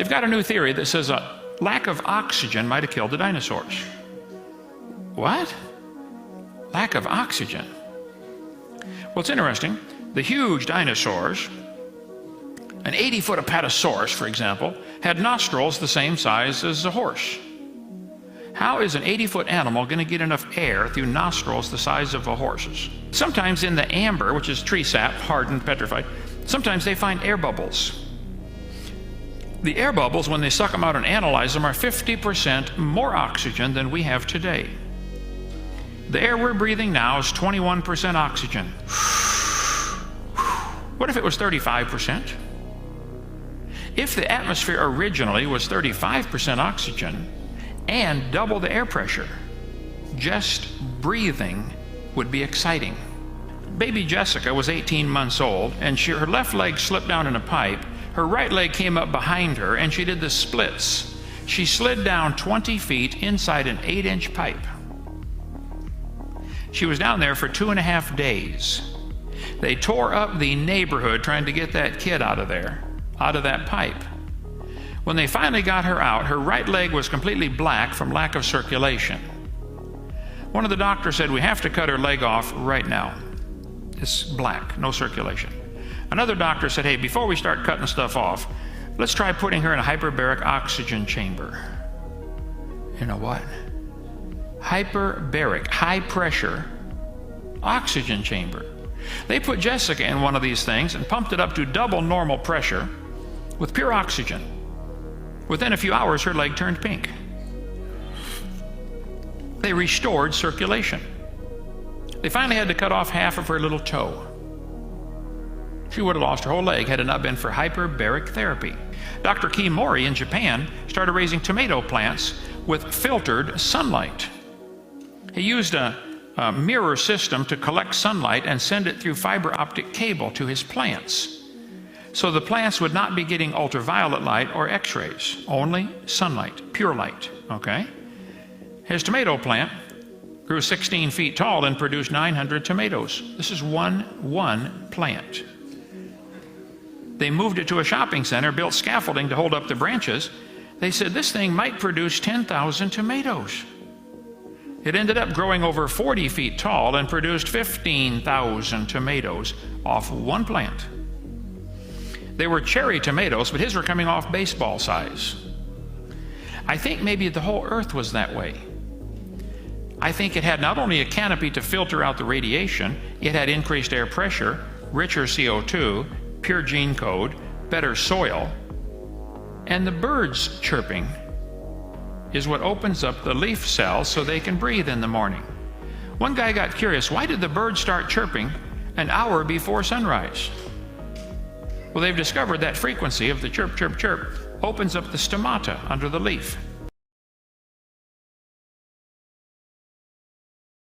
They've got a new theory that says a lack of oxygen might have killed the dinosaurs. What? Lack of oxygen? Well, it's interesting. The huge dinosaurs, an 80-foot apatosaurus, for example, had nostrils the same size as a horse. How is an 80-foot animal going to get enough air through nostrils the size of a horse's? Sometimes in the amber, which is tree sap, hardened, petrified, sometimes they find air bubbles. The air bubbles, when they suck them out and analyze them, are 50% more oxygen than we have today. The air we're breathing now is 21% oxygen. What if it was 35%? If the atmosphere originally was 35% oxygen and double the air pressure, just breathing would be exciting. Baby Jessica was 18 months old, and her left leg slipped down in a pipe. Her right leg came up behind her, and she did the splits. She slid down 20 feet inside an 8-inch pipe. She was down there for 2.5 days. They tore up the neighborhood trying to get that kid out of there, out of that pipe. When they finally got her out, her right leg was completely black from lack of circulation. One of the doctors said, "We have to cut her leg off right now. It's black, no circulation." Another doctor said, "Hey, before we start cutting stuff off, let's try putting her in a hyperbaric oxygen chamber." You know what? Hyperbaric, high pressure oxygen chamber. They put Jessica in one of these things and pumped it up to double normal pressure with pure oxygen. Within a few hours, her leg turned pink. They restored circulation. They finally had to cut off half of her little toe. She would have lost her whole leg had it not been for hyperbaric therapy. Dr. Kimori in Japan started raising tomato plants with filtered sunlight. He used a mirror system to collect sunlight and send it through fiber optic cable to his plants. So the plants would not be getting ultraviolet light or x-rays, only sunlight, pure light, okay? His tomato plant grew 16 feet tall and produced 900 tomatoes. This is one plant. They moved it to a shopping center, built scaffolding to hold up the branches. They said this thing might produce 10,000 tomatoes. It ended up growing over 40 feet tall and produced 15,000 tomatoes off one plant. They were cherry tomatoes, but his were coming off baseball size. I think maybe the whole earth was that way. I think it had not only a canopy to filter out the radiation, it had increased air pressure, richer CO2, pure gene code, better soil, and the birds chirping is what opens up the leaf cells so they can breathe in the morning. One guy got curious, why did the birds start chirping an hour before sunrise? Well, they've discovered that frequency of the chirp, chirp, chirp opens up the stomata under the leaf.